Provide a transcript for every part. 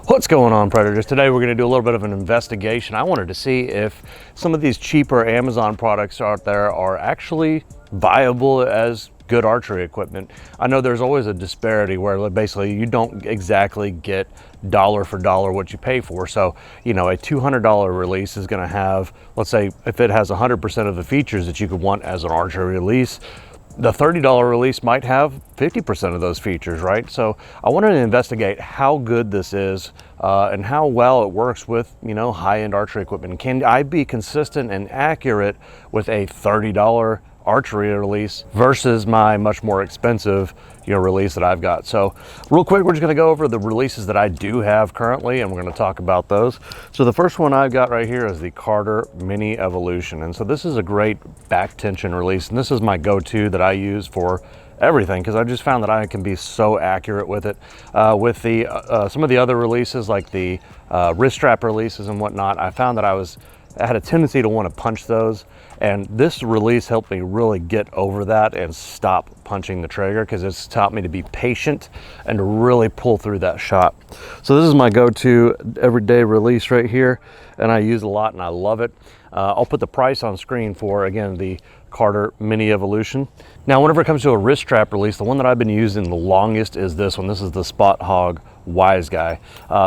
What's going on, Predators? Today we're going to do a little bit of an investigation. I wanted to see if some of these cheaper Amazon products out there are actually viable as good archery equipment. I know there's always a disparity where basically you don't exactly get dollar for dollar what you pay for. So, you know, a $200 release is going to have, let's say, if it has 100% of the features that you could want as an archery release, the $30 release might have 50% of those features, right? So I wanted to investigate how good this is and how well it works with, you know, high-end archery equipment. Can I be consistent and accurate with a $30 archery release versus my much more expensive, you know, release that I've got? So real quick, we're just going to go over the releases that I do have currently, and we're going to talk about those. So the first one I've got right here is the Carter Mini Evolution, and so this is a great back tension release, and this is my go-to that I use for everything because I just found that I can be so accurate with it. With the some of the other releases like the wrist strap releases and whatnot, I found that I had a tendency to want to punch those, and this release helped me really get over that and stop punching the trigger because it's taught me to be patient and to really pull through that shot. So this is my go-to everyday release right here, and I use it a lot and I love it. I'll put the price on screen for, again, the Carter Mini Evolution. Now, whenever it comes to a wrist strap release, the one that I've been using the longest is this one. This is the Spot Hog Wise Guy.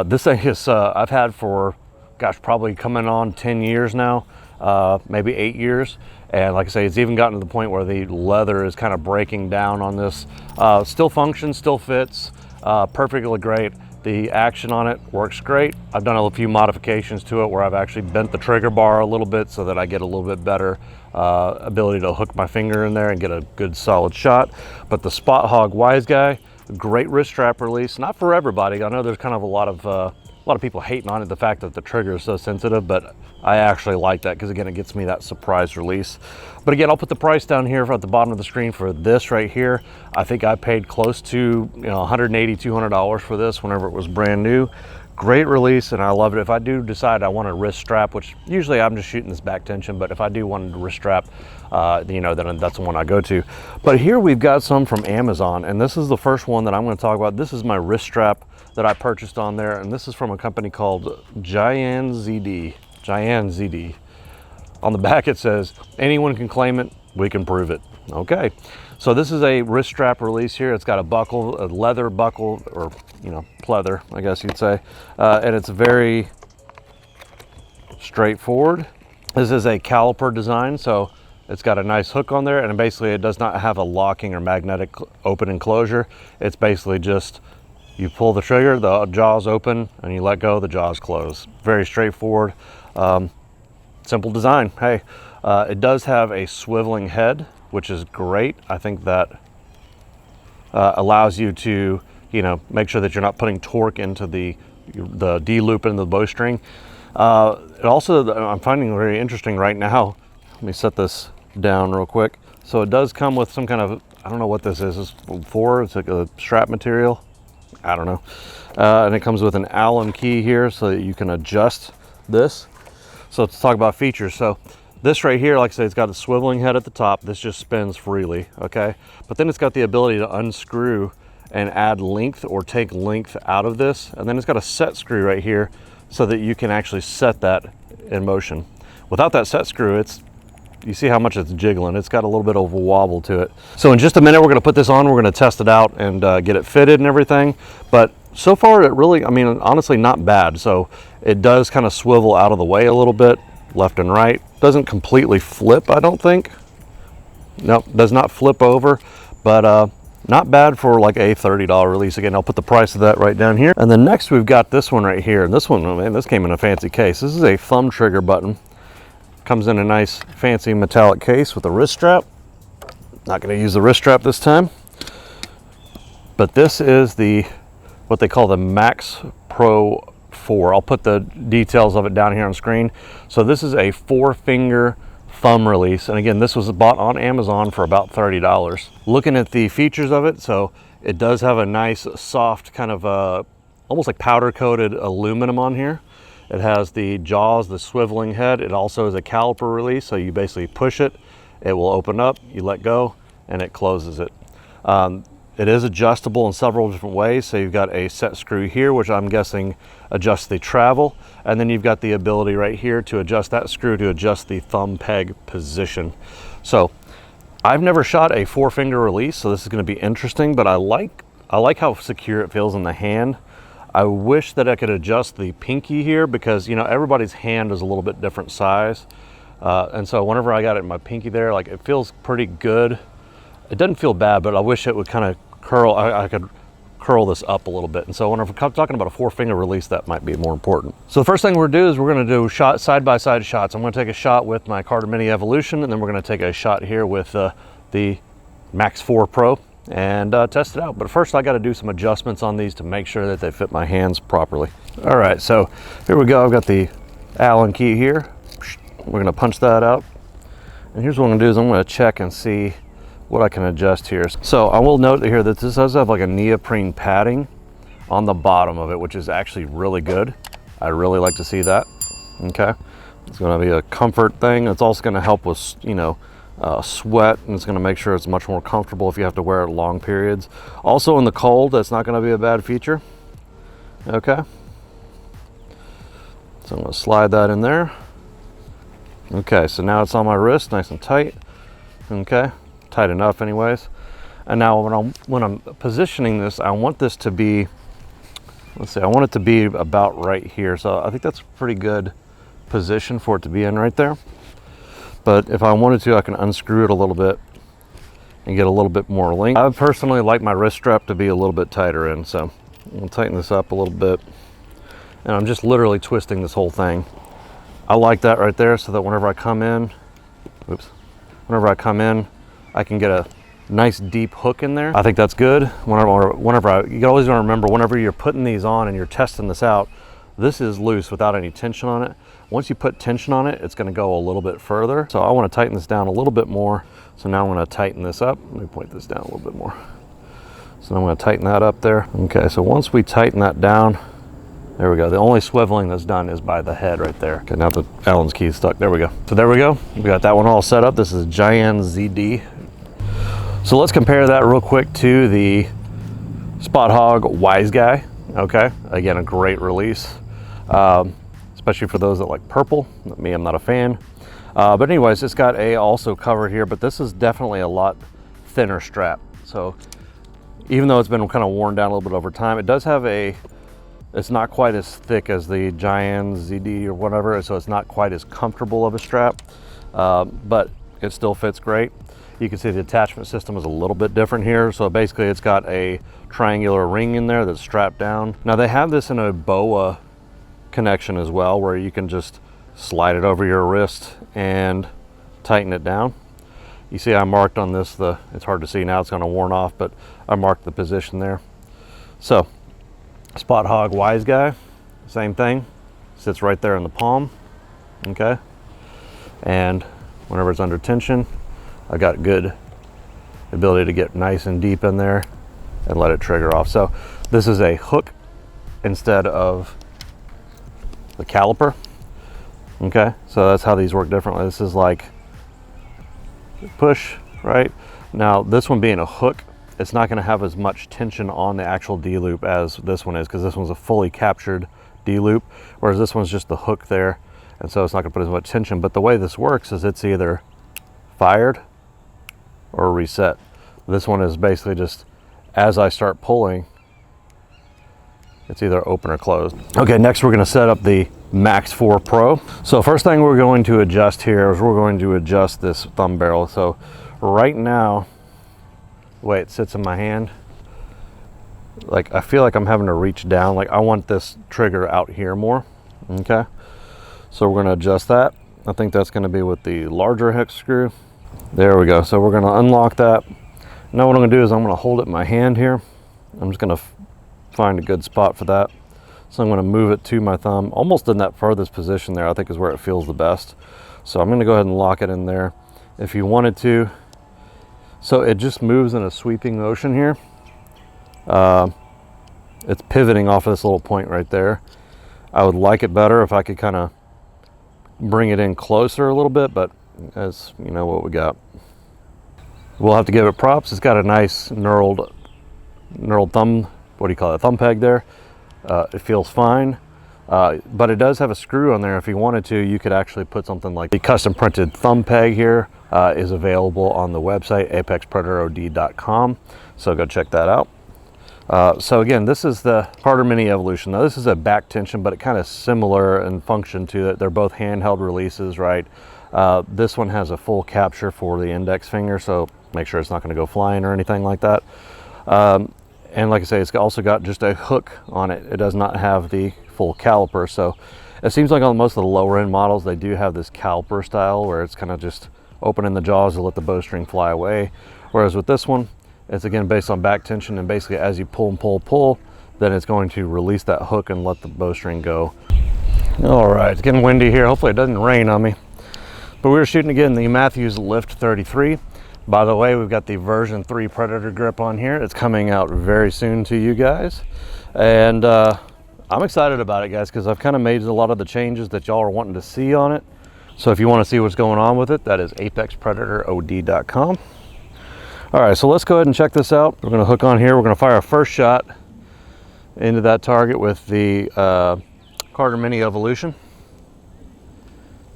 This thing is I've had for, gosh, probably coming on 10 years now, maybe 8 years. And like I say, it's even gotten to the point where the leather is kind of breaking down on this. Still functions, still fits, perfectly great. The action on it works great. I've done a few modifications to it where I've actually bent the trigger bar a little bit so that I get a little bit better ability to hook my finger in there and get a good solid shot. But the Spot Hog Wise Guy, great wrist strap release. Not for everybody. I know there's kind of a lot of people hating on it, the fact that the trigger is so sensitive, but I actually like that because, again, it gets me that surprise release. But again, I'll put the price down here at the bottom of the screen for this right here. I think I paid close to, you know, $180, $200 for this whenever it was brand new. Great release, and I love it. If I do decide I want a wrist strap, which usually I'm just shooting this back tension, but if I do want a wrist strap, you know, then that's the one I go to. But here we've got some from Amazon, and this is the first one that I'm going to talk about. This is my wrist strap that I purchased on there, and this is from a company called Giant ZD. On the back it says, anyone can claim it, we can prove it. Okay, so this is a wrist strap release here. It's got a buckle, a leather buckle, or, you know, pleather, I guess you'd say, and it's very straightforward. This is a caliper design, so it's got a nice hook on there, and basically it does not have a locking or magnetic open and closure. It's basically just, you pull the trigger, the jaws open, and you let go, the jaws close. Very straightforward, simple design. Hey, it does have a swiveling head, which is great. I think that allows you to, you know, make sure that you're not putting torque into the D-loop into the bowstring. It also, I'm finding very interesting right now. Let me set this down real quick. So it does come with some kind of, I don't know what this is. It's like a strap material. I don't know. And it comes with an Allen key here so that you can adjust this. So let's talk about features. So this right here, like I said, it's got a swiveling head at the top. This just spins freely, okay? But then it's got the ability to unscrew and add length or take length out of this. And then it's got a set screw right here so that you can actually set that in motion. Without that set screw, you see how much it's jiggling. It's got a little bit of a wobble to it. So in just a minute, we're gonna put this on, we're gonna test it out and get it fitted and everything. But so far, it really, I mean, honestly, not bad. So it does kind of swivel out of the way a little bit, left and right. Doesn't completely flip, I don't think. Nope, does not flip over, but not bad for like a $30 release. Again, I'll put the price of that right down here. And then next we've got this one right here. And this one, oh man, this came in a fancy case. This is a thumb trigger button. Comes in a nice fancy metallic case with a wrist strap. Not going to use the wrist strap this time. But this is what they call the Max Pro 4. I'll put the details of it down here on screen. So this is a 4-finger thumb release. And again, this was bought on Amazon for about $30. Looking at the features of it, so it does have a nice soft kind of almost like powder coated aluminum on here. It has the jaws, the swiveling head. It also is a caliper release, so you basically push it, it will open up, you let go, and it closes it. It is adjustable in several different ways. So you've got a set screw here, which I'm guessing adjusts the travel. And then you've got the ability right here to adjust that screw to adjust the thumb peg position. So I've never shot a 4-finger release, so this is going to be interesting, but I like how secure it feels in the hand. I wish that I could adjust the pinky here because, you know, everybody's hand is a little bit different size. And so whenever I got it in my pinky there, like, it feels pretty good. It doesn't feel bad, but I wish it would kind of curl. I could curl this up a little bit. And so when I'm talking about a 4-finger release, that might be more important. So the first thing we're gonna do is we're gonna do side-by-side shots. I'm gonna take a shot with my Carter Mini Evolution, and then we're gonna take a shot here with the Max 4 Pro and test it out. But first I gotta do some adjustments on these to make sure that they fit my hands properly. All right, so here we go. I've got the Allen key here. We're gonna punch that out. And here's what I'm gonna do is I'm gonna check and see what I can adjust here. So I will note here that this does have like a neoprene padding on the bottom of it, which is actually really good. I really like to see that. Okay, it's going to be a comfort thing. It's also going to help with, you know, sweat, and it's going to make sure it's much more comfortable if you have to wear it long periods. Also in the cold, that's not going to be a bad feature. Okay, so I'm going to slide that in there. Okay, so now it's on my wrist, nice and tight. Okay, tight enough anyways. And now when I'm positioning this, I want this to be, let's see, I want it to be about right here. So I think that's a pretty good position for it to be in right there. But if I wanted to, I can unscrew it a little bit and get a little bit more length. I personally like my wrist strap to be a little bit tighter in, so I'll tighten this up a little bit. And I'm just literally twisting this whole thing. I like that right there, so that whenever I come in, I can get a nice deep hook in there. I think that's good. You always want to remember, whenever you're putting these on and you're testing this out, this is loose without any tension on it. Once you put tension on it, it's going to go a little bit further. So I want to tighten this down a little bit more. So now I'm going to tighten this up. Let me point this down a little bit more. So I'm going to tighten that up there. Okay, so once we tighten that down, there we go. The only swiveling that's done is by the head right there. Okay, now the Allen's key is stuck. There we go. So there we go. We got that one all set up. This is Giant ZD. So let's compare that real quick to the Spot Hogg Wise Guy. Okay, again, a great release, especially for those that like purple. Me, I'm not a fan. But anyways, it's got a also cover here, but this is definitely a lot thinner strap. So even though it's been kind of worn down a little bit over time, it does have it's not quite as thick as the Giant ZD or whatever, so it's not quite as comfortable of a strap, but it still fits great. You can see the attachment system is a little bit different here. So basically it's got a triangular ring in there that's strapped down. Now they have this in a BOA connection as well, where you can just slide it over your wrist and tighten it down. You see I marked on this, it's hard to see now, it's kind of worn off, but I marked the position there. So Spot Hogg Wise Guy, same thing, sits right there in the palm. Okay, and whenever it's under tension, I got good ability to get nice and deep in there and let it trigger off. So this is a hook instead of the caliper. Okay, so that's how these work differently. This is like push, right? Now this one being a hook, it's not going to have as much tension on the actual D-loop as this one is, because this one's a fully captured D-loop, whereas this one's just the hook there, and so it's not going to put as much tension. But the way this works is it's either fired or reset. This one is basically just, as I start pulling, it's either open or closed. Okay, next we're going to set up the Max 4 Pro. So first thing we're going to adjust here is we're going to adjust this thumb barrel. So right now, the way it sits in my hand, like I feel like I'm having to reach down. Like I want this trigger out here more. Okay, so we're going to adjust that. I think that's going to be with the larger hex screw. There we go. So we're going to unlock that. Now what I'm going to do is I'm going to hold it in my hand here. I'm just going to find a good spot for that. So I'm going to move it to my thumb, almost in that furthest position there, I think is where it feels the best. So I'm going to go ahead and lock it in there. If you wanted to, so it just moves in a sweeping motion here. It's pivoting off of this little point right there. I would like it better if I could kind of bring it in closer a little bit, but as you know what we got. We'll have to give it props. It's got a nice knurled knurled thumb, what do you call it, thumb peg there. It feels fine. But it does have a screw on there. If you wanted to, you could actually put something like the custom printed thumb peg here is available on the website, apexpredatorod.com. So go check that out. So again, this is the Carter Mini Evolution. Now this is a back tension, but it kind of similar in function to it. They're both handheld releases, right? This one has a full capture for the index finger, so make sure it's not going to go flying or anything like that. And like I say, it's also got just a hook on it. It does not have the full caliper. So it seems like on most of the lower end models, they do have this caliper style where it's kind of just opening the jaws to let the bowstring fly away. Whereas with this one, it's again based on back tension, and basically as you pull and pull, pull, then it's going to release that hook and let the bowstring go. All right, it's getting windy here. Hopefully it doesn't rain on me. But we were shooting again the MATHEWS Lift 33. By the way, we've got the version 3 Predator grip on here. It's coming out very soon to you guys. And I'm excited about it, guys, because I've kind of made a lot of the changes that y'all are wanting to see on it. So if you want to see what's going on with it, that is apexpredatorod.com. All right, so let's go ahead and check this out. We're going to hook on here. We're going to fire our first shot into that target with the Carter Mini Evolution.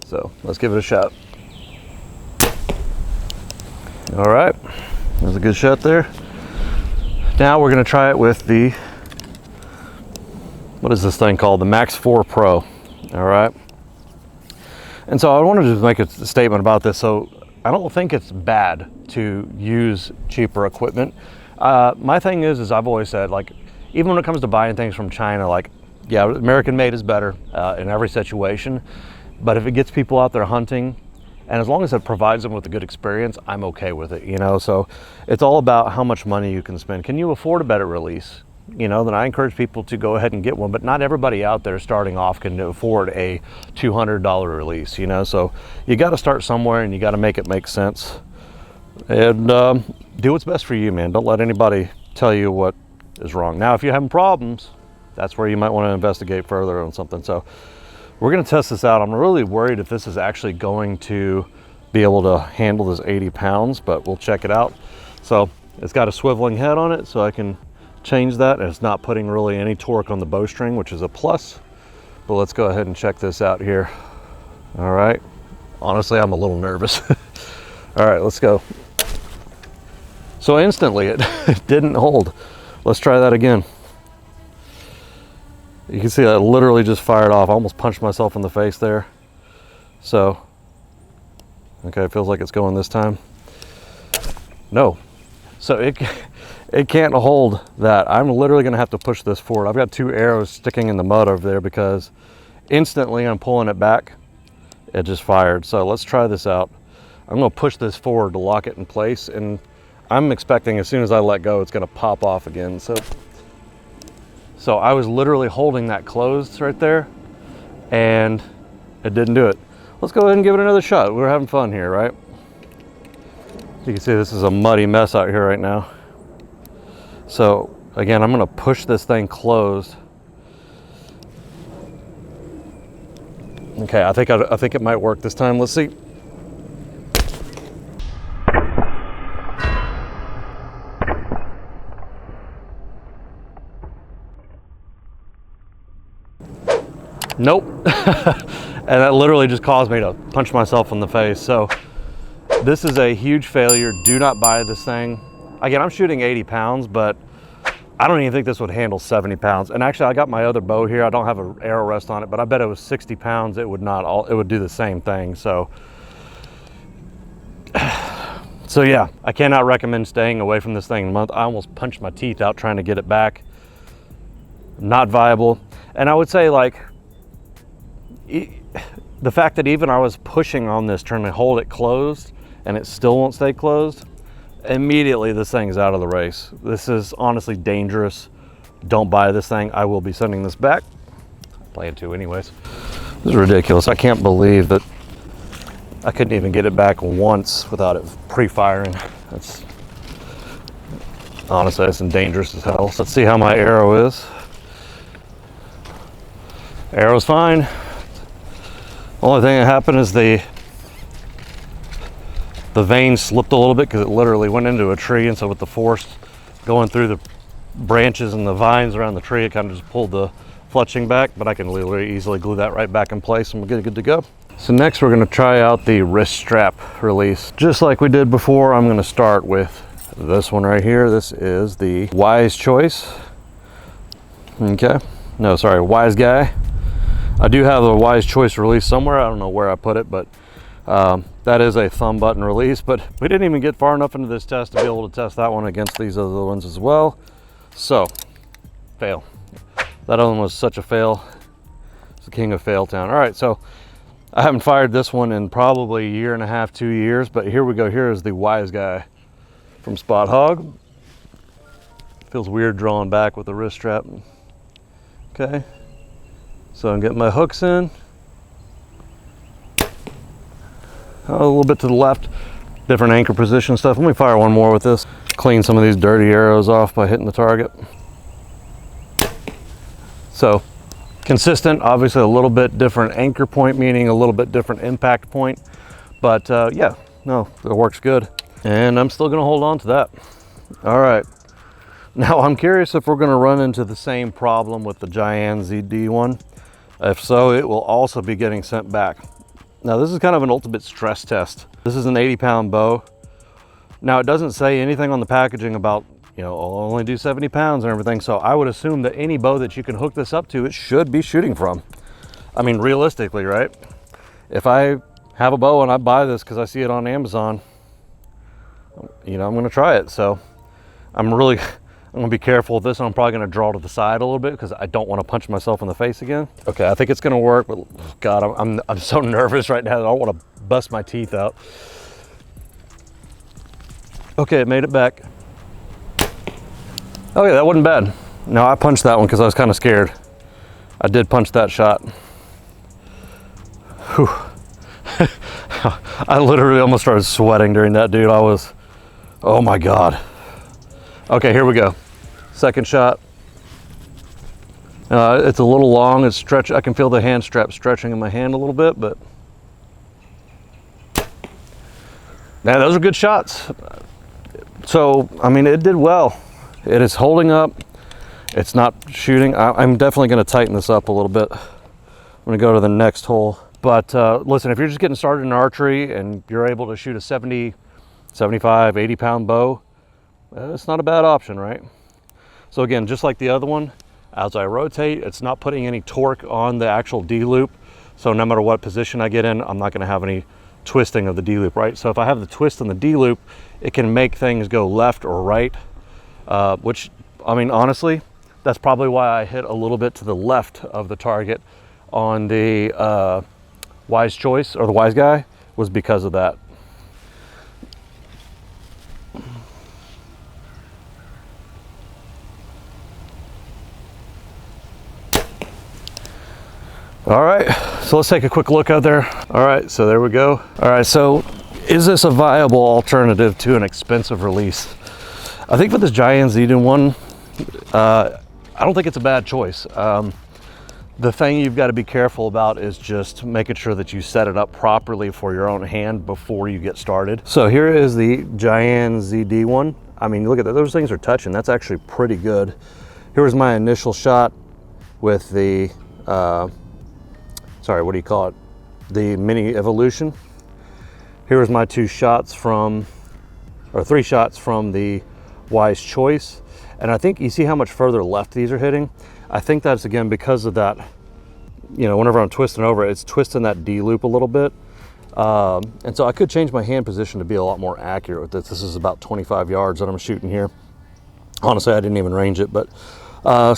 So let's give it a shot. All right, that was a good shot there. Now we're going to try it with the, what is this thing called? The Max 4 Pro. All right. And so I wanted to make a statement about this. So I don't think it's bad to use cheaper equipment. My thing is I've always said, like, even when it comes to buying things from China, like, yeah, American made is better in every situation. But if it gets people out there hunting, and as long as it provides them with a good experience, I'm okay with it, you know? So it's all about how much money you can spend. Can you afford a better release? You know, then I encourage people to go ahead and get one, but not everybody out there starting off can afford a $200 release, you know? So you got to start somewhere, and you got to make it make sense. And do what's best for you, man. Don't let anybody tell you what is wrong. Now, if you're having problems, that's where you might want to investigate further on something. So we're going to test this out. I'm really worried if this is actually going to be able to handle this 80 pounds, but we'll check it out. So it's got a swiveling head on it, so I can change that, and it's not putting really any torque on the bowstring, which is a plus. But let's go ahead and check this out here. All right. Honestly, I'm a little nervous. All right, let's go. So instantly it didn't hold. Let's try that again. You can see I literally just fired off. I almost punched myself in the face there. So, okay, it feels like it's going this time. No. So it can't hold that. I'm literally gonna have to push this forward. I've got 2 arrows sticking in the mud over there because instantly I'm pulling it back, it just fired. So let's try this out. I'm gonna push this forward to lock it in place, and I'm expecting as soon as I let go, it's gonna pop off again. So I was literally holding that closed right there, and it didn't do it. Let's go ahead and give it another shot. We're having fun here, right? You can see this is a muddy mess out here right now. So again, I'm gonna push this thing closed. Okay, I think it might work this time. Let's see. Nope. And that literally just caused me to punch myself in the face. So this is a huge failure. Do not buy this thing. Again, I'm shooting 80 pounds, but I don't even think this would handle 70 pounds. And actually, I got my other bow here. I don't have an arrow rest on it, but I bet it was 60 pounds. It would not, it would do the same thing. So yeah, I cannot recommend staying away from this thing a month. I almost punched my teeth out trying to get it back. Not viable. And I would say, like, the fact that even I was pushing on this, trying to hold it closed, and it still won't stay closed, immediately this thing is out of the race. This is honestly dangerous. Don't buy this thing. I will be sending this back. Plan to anyways. This is ridiculous. I can't believe that I couldn't even get it back once without it pre-firing. That's honestly, that's dangerous as hell. So let's see how my arrow is. Arrow's fine. Only thing that happened is the vein slipped a little bit because it literally went into a tree, and so with the force going through branches and the vines around the tree, it kind of just pulled the fletching back, but I can literally easily glue that right back in place and we're good to go. So next we're going to try out the wrist strap release. Just like we did before, I'm going to start with this one right here. This is the Wise Choice. Okay. No, sorry, Wise Guy. I do have the Wise Choice release somewhere. I don't know where I put it, but that is a thumb button release. But we didn't even get far enough into this test to be able to test that one against these other ones as well. So, fail. That other one was such a fail. It's the king of fail town. All right, so I haven't fired this one in probably a year and a half, 2 years, but here we go. Here is the Wise Guy from Spot Hog. Feels weird drawing back with the wrist strap. Okay, so I'm getting my hooks in. A little bit to the left, different anchor position stuff. Let me fire one more with this. Clean some of these dirty arrows off by hitting the target. So consistent, obviously a little bit different anchor point, meaning a little bit different impact point. But yeah, no, it works good. And I'm still gonna hold on to that. All right. Now I'm curious if we're gonna run into the same problem with the Giant ZD one. If so, it will also be getting sent back. Now this is kind of an ultimate stress test. This is an 80-pound bow. Now it doesn't say anything on the packaging about, you know, I'll only do 70 pounds and everything. So I would assume that any bow that you can hook this up to, it should be shooting from. I mean, realistically, right? If I have a bow and I buy this because I see it on Amazon, you know, I'm gonna try it. So I'm gonna be careful with this. I'm probably gonna draw to the side a little bit because I don't want to punch myself in the face again. Okay, I think it's gonna work, but God, I'm so nervous right now. I don't want to bust my teeth out. Okay, it made it back. Okay, that wasn't bad. No, I punched that one because I was kind of scared. I did punch that shot. Whew. I literally almost started sweating during that, dude. Oh my God. Okay, here we go. Second shot. It's a little long, it's stretch. I can feel the hand strap stretching in my hand a little bit, but man, those are good shots. So, I mean, it did well. It is holding up. It's not shooting. I'm definitely gonna tighten this up a little bit. I'm gonna go to the next hole. But listen, if you're just getting started in archery and you're able to shoot a 70, 75, 80-pound bow, it's not a bad option, right? So again, just like the other one, as I rotate, it's not putting any torque on the actual D-loop. So no matter what position I get in, I'm not gonna have any twisting of the D-loop, right? So if I have the twist on the D-loop, it can make things go left or right, which, I mean, honestly, that's probably why I hit a little bit to the left of the target on the Wise Choice, or the Wise Guy, was because of that. All right, so let's take a quick look out there. All right, so there we go. All right, so is this a viable alternative to an expensive release? I think for this Giant ZD one, I don't think it's a bad choice. The thing you've got to be careful about is just making sure that you set it up properly for your own hand before you get started. So here is the Giant ZD one. I mean, look at that, those things are touching. That's actually pretty good. Here was my initial shot with the, sorry, what do you call it? The Mini Evolution. Here was my 2 shots from, or 3 shots from the Wise Choice. And I think you see how much further left these are hitting. I think that's, again, because of that, you know, whenever I'm twisting over, it's twisting that D loop a little bit. And so I could change my hand position to be a lot more accurate with this. This is about 25 yards that I'm shooting here. Honestly, I didn't even range it, but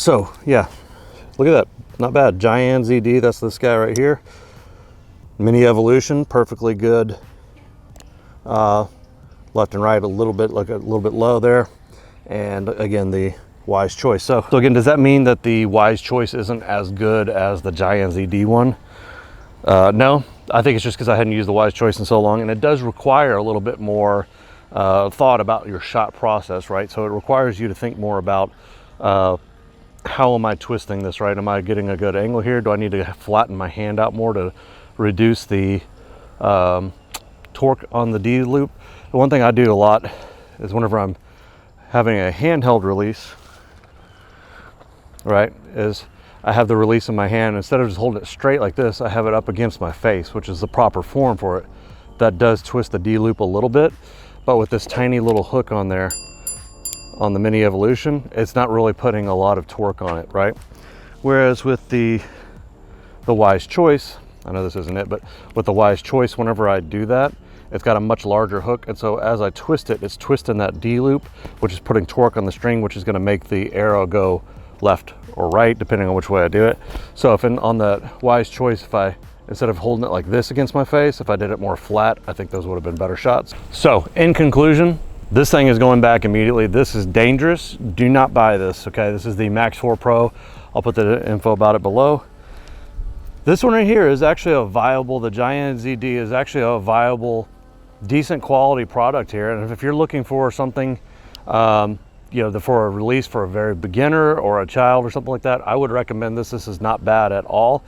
so yeah, look at that, not bad. Giant ZD, that's this guy right here. Mini Evolution, perfectly good. Left and right a little bit, like a little bit low there. And again, the Wise Choice. So again, does that mean that the Wise Choice isn't as good as the Giant ZD one? No, I think it's just because I hadn't used the Wise Choice in so long, and it does require a little bit more thought about your shot process, right? So it requires you to think more about how am I twisting this, right? Am I getting a good angle here? Do I need to flatten my hand out more to reduce the torque on the D loop? The one thing I do a lot is whenever I'm having a handheld release, right, is I have the release in my hand. Instead of just holding it straight like this, I have it up against my face, which is the proper form for it. That does twist the D-loop a little bit, but with this tiny little hook on there, on the Mini Evolution, it's not really putting a lot of torque on it, right? Whereas with the Wise Choice, I know this isn't it, but with the Wise Choice, whenever I do that, it's got a much larger hook, and so as I twist it, it's twisting that D-loop, which is putting torque on the string, which is going to make the arrow go left or right, depending on which way I do it. So if on that Wise Choice, if I, instead of holding it like this against my face, if I did it more flat, I think those would have been better shots. So in conclusion, this thing is going back immediately. This is dangerous. Do not buy this, okay? This is the Max 4 Pro. I'll put the info about it below. This one right here is actually a viable, the Giant ZD is actually a viable, decent quality product here. And if you're looking for something, you know, for a release for a very beginner or a child or something like that, I would recommend this. This is not bad at all.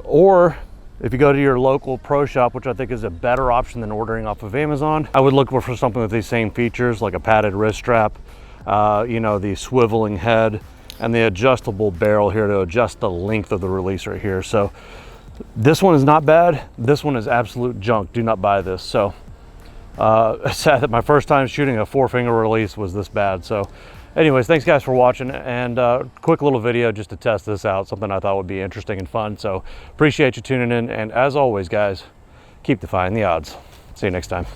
Or if you go to your local pro shop, which I think is a better option than ordering off of Amazon, I would look for something with these same features, like a padded wrist strap, you know, the swiveling head, and the adjustable barrel here to adjust the length of the release right here. So this one is not bad. This one is absolute junk. Do not buy this. So it's sad that my first time shooting a 4-finger release was this bad. So anyways, thanks guys for watching, and quick little video just to test this out, something I thought would be interesting and fun. So appreciate you tuning in, and as always guys, keep defying the odds. See you next time.